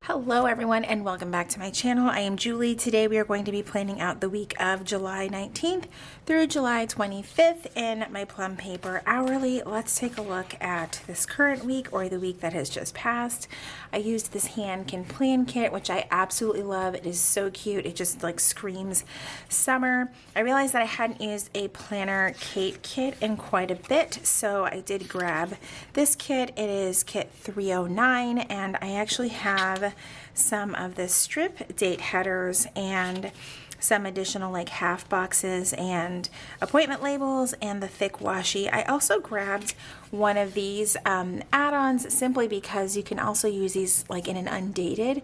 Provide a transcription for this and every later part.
Hello everyone and welcome back to my channel. I am Julie. Today we are going to be planning out the week of July 19th through July 25th in my plum paper hourly. Let's take a look at this current week or the week that has just passed. I used this hand can plan kit, which I absolutely love. It is so cute. It just like screams summer. I realized that I hadn't used a planner Kate kit in quite a bit, so I did grab this kit. It is kit 309 and I actually have some of the strip date headers and some additional like half boxes and appointment labels and the thick washi. I also grabbed one of these add-ons simply because you can also use these like in an undated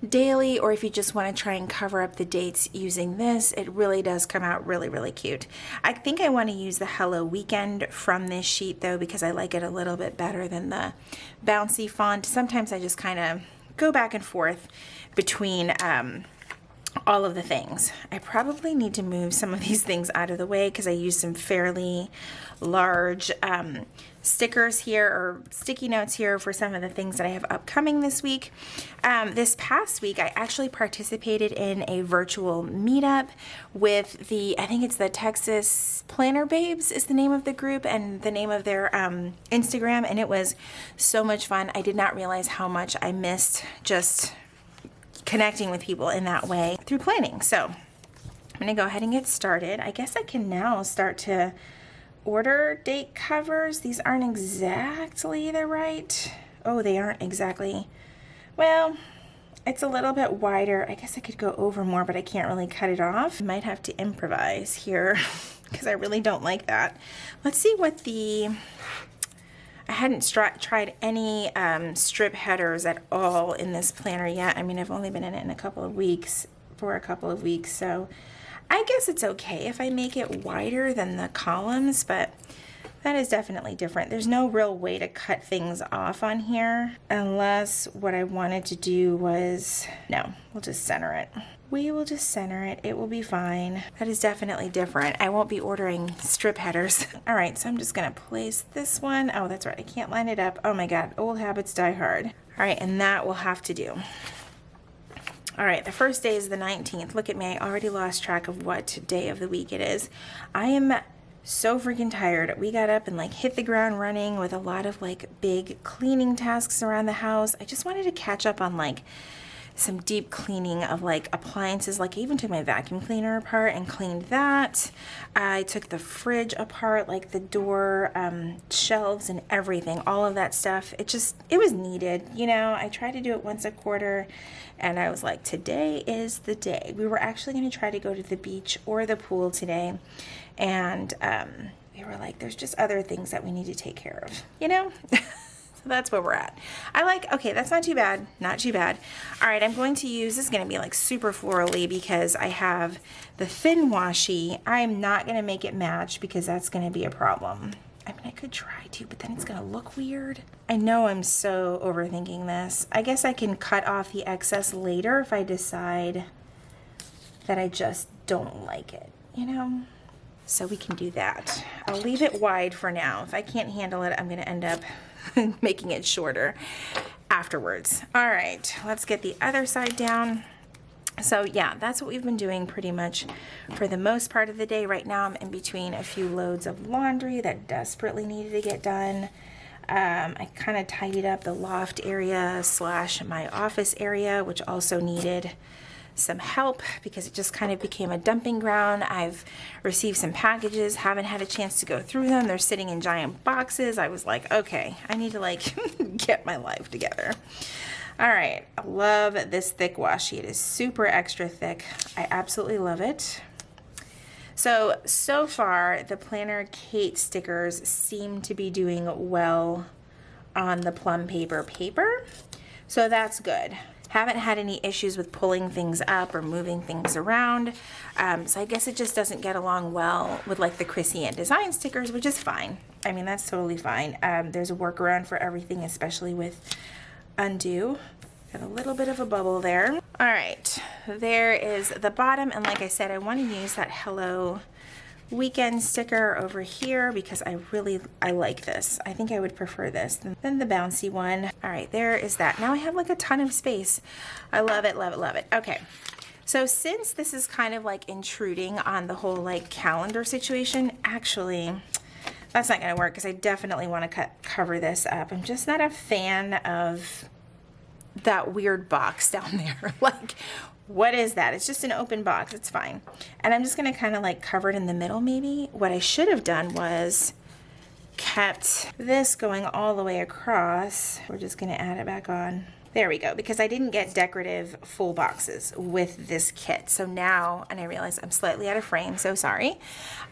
daily, or if you just want to try and cover up the dates using this, it really does come out really cute. I think I want to use the Hello Weekend from this sheet though, because I like it a little bit better than the bouncy font. Sometimes I just kind of go back and forth between all of the things. I probably need to move some of these things out of the way because I used some fairly large stickers here or sticky notes here for some of the things that I have upcoming this week. This past week I actually participated in a virtual meetup with I think it's the Texas Planner Babes is the name of the group and the name of their Instagram, and it was so much fun. I did not realize how much I missed just connecting with people in that way through planning. So I'm gonna go ahead and get started. I guess I can now start to order date covers. These aren't exactly the right, oh, they aren't exactly, well, it's a little bit wider. I guess I could go over more, but I can't really cut it off. I might have to improvise here because I really don't like that. Let's see what I hadn't tried any strip headers at all in this planner yet. I mean, I've only been in it in a couple of weeks, so I guess it's okay if I make it wider than the columns, but that is definitely different. There's no real way to cut things off on here unless what I wanted to do was, no, we'll just center it. We will just center it. It will be fine. That is definitely different. I won't be ordering strip headers. All right, so I'm just gonna place this one. Oh, that's right, I can't line it up. Oh my God, old habits die hard. All right, and that will have to do. All right, the first day is the 19th. Look at me, I already lost track of what day of the week it is. I am so freaking tired. We got up and like hit the ground running with a lot of like big cleaning tasks around the house. I just wanted to catch up on like some deep cleaning of like appliances. Like I even took my vacuum cleaner apart and cleaned that. I took the fridge apart, like the door shelves and everything, all of that stuff. It was needed, you know. I try to do it once a quarter and I was like, today is the day. We were actually going to try to go to the beach or the pool today, and we were like, there's just other things that we need to take care of, you know. So that's where we're at. Okay, that's not too bad, not too bad. All right, I'm going to use, this is gonna be like super florally because I have the thin washi. I'm not gonna make it match because that's gonna be a problem. I mean, I could try to, but then it's gonna look weird. I know I'm so overthinking this. I guess I can cut off the excess later if I decide that I just don't like it, you know? So we can do that. I'll leave it wide for now. If I can't handle it, I'm gonna end up making it shorter afterwards. All right, let's get the other side down. So yeah, that's what we've been doing pretty much for the most part of the day. Right now I'm in between a few loads of laundry that desperately needed to get done. I kind of tidied up the loft area / my office area, which also needed some help because it just kind of became a dumping ground. I've received some packages, haven't had a chance to go through them. They're sitting in giant boxes. I was like, okay, I need to like get my life together. All right, I love this thick washi. It is super extra thick. I absolutely love it. So far the Planner Kate stickers seem to be doing well on the plum paper, so that's good. Haven't had any issues with pulling things up or moving things around. So I guess it just doesn't get along well with like the Chrissy Ann Design stickers, which is fine. I mean, that's totally fine. There's a workaround for everything, especially with undo. Got a little bit of a bubble there. All right, there is the bottom. And like I said, I want to use that Hello weekend sticker over here because I like this. I think I would prefer this than the bouncy one. All right, there is that. Now I have like a ton of space. I love it, love it, love it. Okay. So since this is kind of like intruding on the whole like calendar situation, actually, that's not gonna work because I definitely want to cover this up. I'm just not a fan of that weird box down there. Like, what is that? It's just an open box, it's fine. And I'm just gonna kind of like cover it in the middle maybe. What I should have done was kept this going all the way across. We're just gonna add it back on. There we go, because I didn't get decorative full boxes with this kit. So now, and I realize I'm slightly out of frame, so sorry.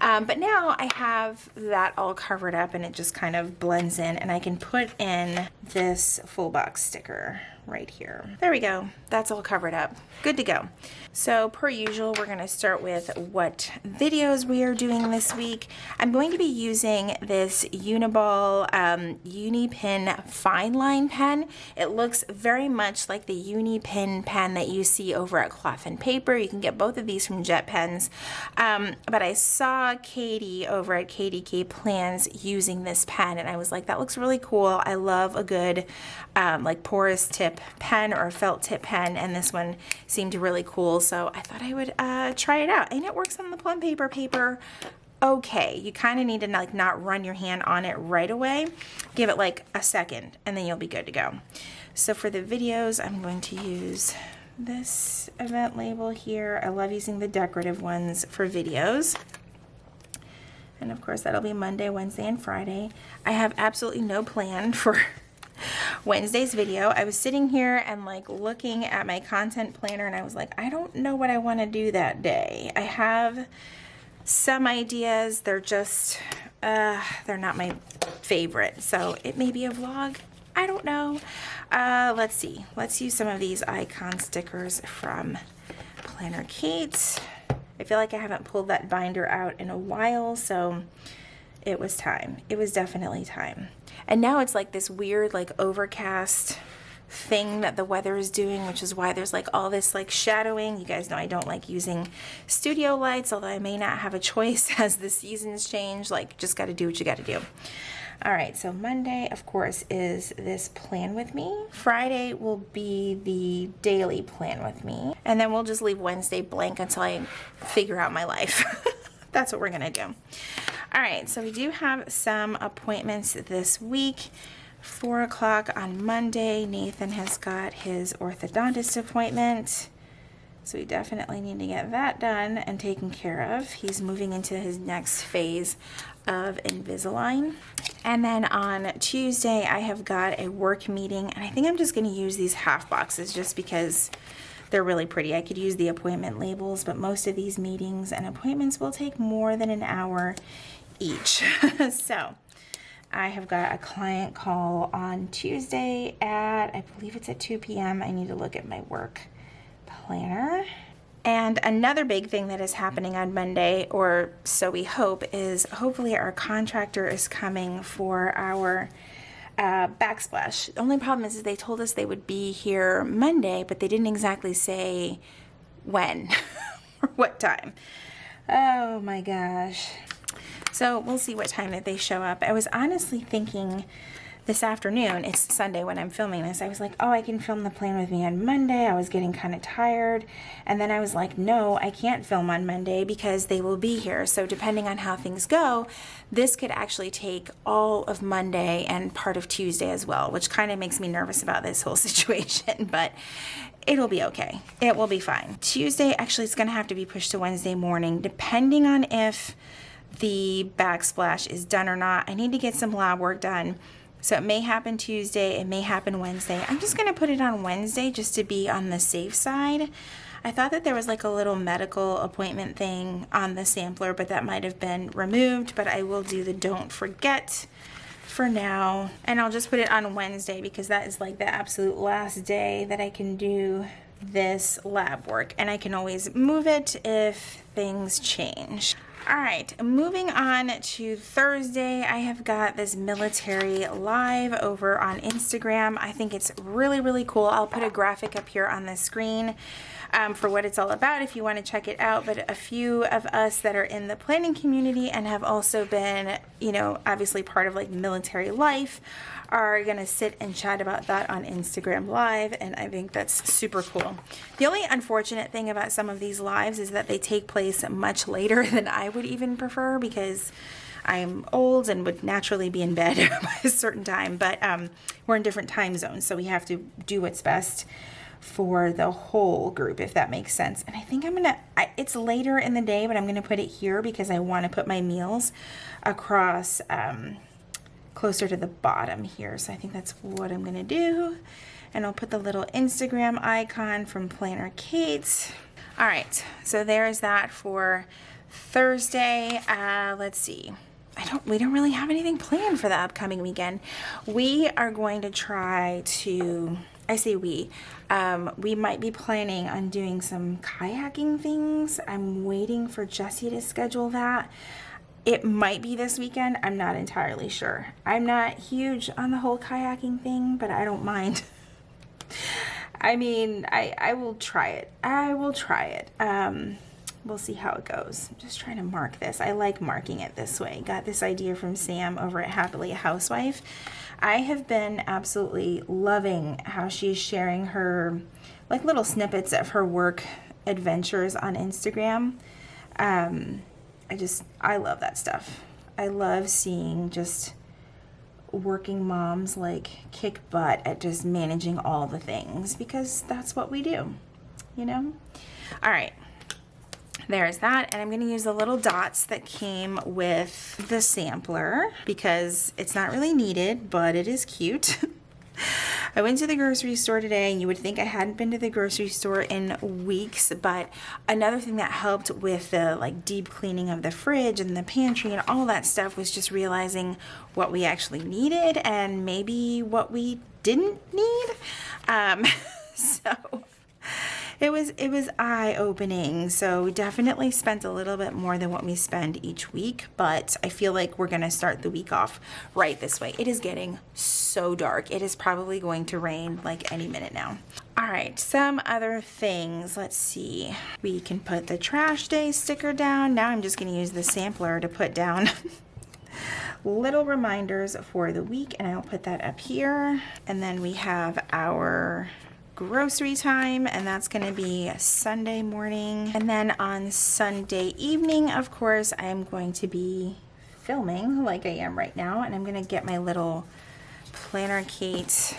But now I have that all covered up and it just kind of blends in, and I can put in this full box sticker right here. There we go, that's all covered up. Good to go. So per usual, we're gonna start with what videos we are doing this week. I'm going to be using this Uniball Unipin fine line pen. It looks very much like the Unipin pen that you see over at Cloth and Paper. You can get both of these from Jet Pens. But I saw Katie over at KDK Plans using this pen, and I was like, that looks really cool. I love a good like porous tip pen or a felt tip pen, and this one seemed really cool, so I thought I would try it out. And it works on the plum paper okay. You kind of need to like not run your hand on it right away. Give it like a second and then you'll be good to go. So for the videos, I'm going to use this event label here. I love using the decorative ones for videos. And of course that'll be Monday, Wednesday, and Friday. I have absolutely no plan for Wednesday's video. I was sitting here and like looking at my content planner, and I was like, I don't know what I want to do that day. I have some ideas. They're just, they're not my favorite. So it may be a vlog. I don't know. Let's see. Let's use some of these icon stickers from Planner Kate. I feel like I haven't pulled that binder out in a while, so it was time. It was definitely time. And now it's like this weird like overcast thing that the weather is doing, which is why there's like all this like shadowing. You guys know I don't like using studio lights, although I may not have a choice as the seasons change. Like, just got to do what you got to do. All right, so Monday, of course, is this plan with me. Friday will be the daily plan with me. And then we'll just leave Wednesday blank until I figure out my life. That's what we're gonna do. All right, so we do have some appointments this week. 4 o'clock on Monday, Nathan has got his orthodontist appointment. So we definitely need to get that done and taken care of. He's moving into his next phase of Invisalign. And then on Tuesday, I have got a work meeting, and I think I'm just gonna use these half boxes just because they're really pretty. I could use the appointment labels, but most of these meetings and appointments will take more than an hour each. So I have got a client call on Tuesday at, I believe it's at 2 p.m. I need to look at my work planner. And another big thing that is happening on Monday, or so we hope, is hopefully our contractor is coming for our backsplash. The only problem is they told us they would be here Monday, but they didn't exactly say when or what time. Oh my gosh. So we'll see what time that they show up. I was honestly thinking this afternoon, it's Sunday when I'm filming this, I was like, oh, I can film the plan with me on Monday. I was getting kind of tired. And then I was like, no, I can't film on Monday because they will be here. So depending on how things go, this could actually take all of Monday and part of Tuesday as well, which kind of makes me nervous about this whole situation, but it'll be okay. It will be fine. Tuesday, actually, it's going to have to be pushed to Wednesday morning, depending on if the backsplash is done or not. I need to get some lab work done. So it may happen Tuesday, it may happen Wednesday. I'm just gonna put it on Wednesday just to be on the safe side. I thought that there was like a little medical appointment thing on the sampler, but that might have been removed, but I will do the don't forget for now. And I'll just put it on Wednesday because that is like the absolute last day that I can do this lab work, and I can always move it if things change. All right, moving on to Thursday, I have got this military live over on Instagram. I think it's really, really cool. I'll put a graphic up here on the screen for what it's all about if you want to check it out. But a few of us that are in the planning community and have also been, you know, obviously part of like military life are gonna sit and chat about that on Instagram Live, and I think that's super cool. The only unfortunate thing about some of these lives is that they take place much later than I would even prefer, because I'm old and would naturally be in bed by a certain time, but we're in different time zones, so we have to do what's best for the whole group, if that makes sense. And I think it's later in the day, but I'm gonna put it here because I want to put my meals across closer to the bottom here. So I think that's what I'm gonna do. And I'll put the little Instagram icon from Planner Kate. All right, so there's that for Thursday. Let's see. We don't really have anything planned for the upcoming weekend. We are going to try to, I say we might be planning on doing some kayaking things. I'm waiting for Jessie to schedule that. It might be this weekend. I'm not entirely sure. I'm not huge on the whole kayaking thing, but I don't mind. I mean, I will try it. I will try it. We'll see how it goes. I'm just trying to mark this. I like marking it this way. Got this idea from Sam over at Happily a Housewife. I have been absolutely loving how she's sharing her like little snippets of her work adventures on Instagram. I love that stuff. I love seeing just working moms like kick butt at just managing all the things, because that's what we do, you know? All right, there's that. And I'm gonna use the little dots that came with the sampler because it's not really needed, but it is cute. I went to the grocery store today, and you would think I hadn't been to the grocery store in weeks, but another thing that helped with the like deep cleaning of the fridge and the pantry and all that stuff was just realizing what we actually needed and maybe what we didn't need. So it was eye-opening. So we definitely spent a little bit more than what we spend each week, but I feel like we're gonna start the week off right this way. It is getting so dark. It is probably going to rain like any minute now. All right, some other things. Let's see. We can put the trash day sticker down. Now I'm just gonna use the sampler to put down little reminders for the week, and I'll put that up here. And then we have our grocery time, and that's going to be Sunday morning. And then on Sunday evening, of course, I am going to be filming like I am right now, and I'm going to get my little Planner Kate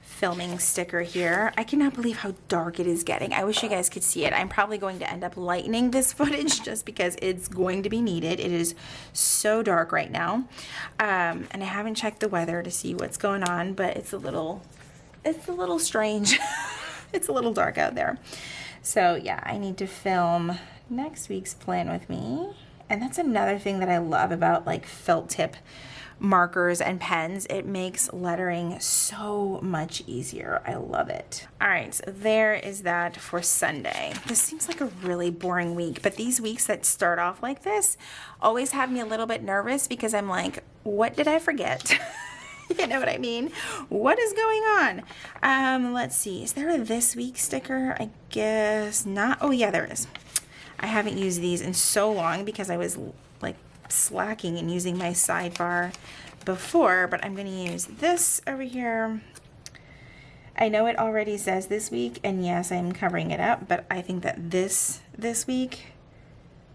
filming sticker here. I cannot believe how dark it is getting. I wish you guys could see it. I'm probably going to end up lightening this footage just because it's going to be needed. It is so dark right now, and I haven't checked the weather to see what's going on, but it's a little strange. It's a little dark out there. So yeah, I need to film next week's plan with me. And that's another thing that I love about like felt tip markers and pens. It makes lettering so much easier. I love it. All right, so there is that for Sunday. This seems like a really boring week, but these weeks that start off like this always have me a little bit nervous because I'm like, what did I forget? You know what I mean? What is going on? Let's see. Is there a this week sticker? I guess not. Oh yeah, there is. I haven't used these in so long because I was like slacking and using my sidebar before, but I'm going to use this over here. I know it already says this week, and yes, I'm covering it up, but I think that this week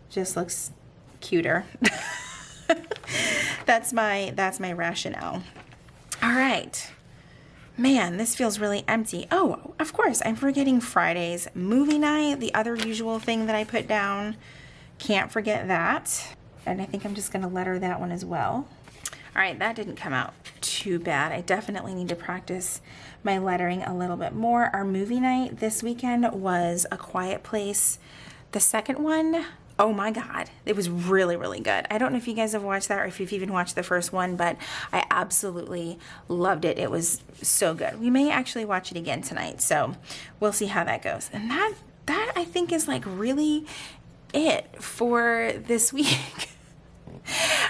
just looks cuter. That's my rationale. All right, man, this feels really empty. Oh, of course, I'm forgetting Friday's movie night, the other usual thing that I put down. Can't forget that. And I think I'm just gonna letter that one as well. All right, that didn't come out too bad. I definitely need to practice my lettering a little bit more. Our movie night this weekend was A Quiet Place. The second one, oh my God, it was really, really good. I don't know if you guys have watched that or if you've even watched the first one, but I absolutely loved it. It was so good. We may actually watch it again tonight, so we'll see how that goes. And that I think is like really it for this week.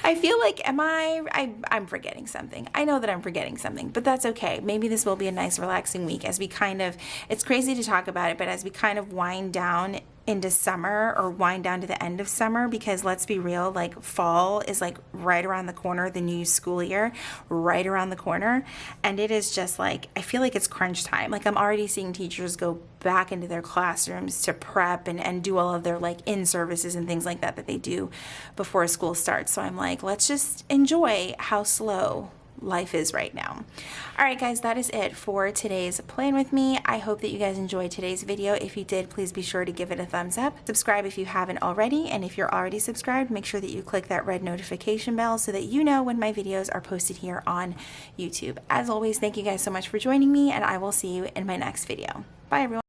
I feel like, I'm forgetting something. I know that I'm forgetting something, but that's okay. Maybe this will be a nice relaxing week as we kind of, it's crazy to talk about it, but as we kind of wind down into summer, or wind down to the end of summer, because let's be real, like fall is like right around the corner, the new school year right around the corner, and it is just like, I feel like it's crunch time. Like I'm already seeing teachers go back into their classrooms to prep and do all of their like in-services and things like that that they do before school starts. So I'm like, let's just enjoy how slow life is right now. All right, guys, that is it for today's Plan With Me. I hope that you guys enjoyed today's video. If you did, please be sure to give it a thumbs up. Subscribe if you haven't already, and if you're already subscribed, make sure that you click that red notification bell so that you know when my videos are posted here on YouTube. As always, thank you guys so much for joining me, and I will see you in my next video. Bye, everyone.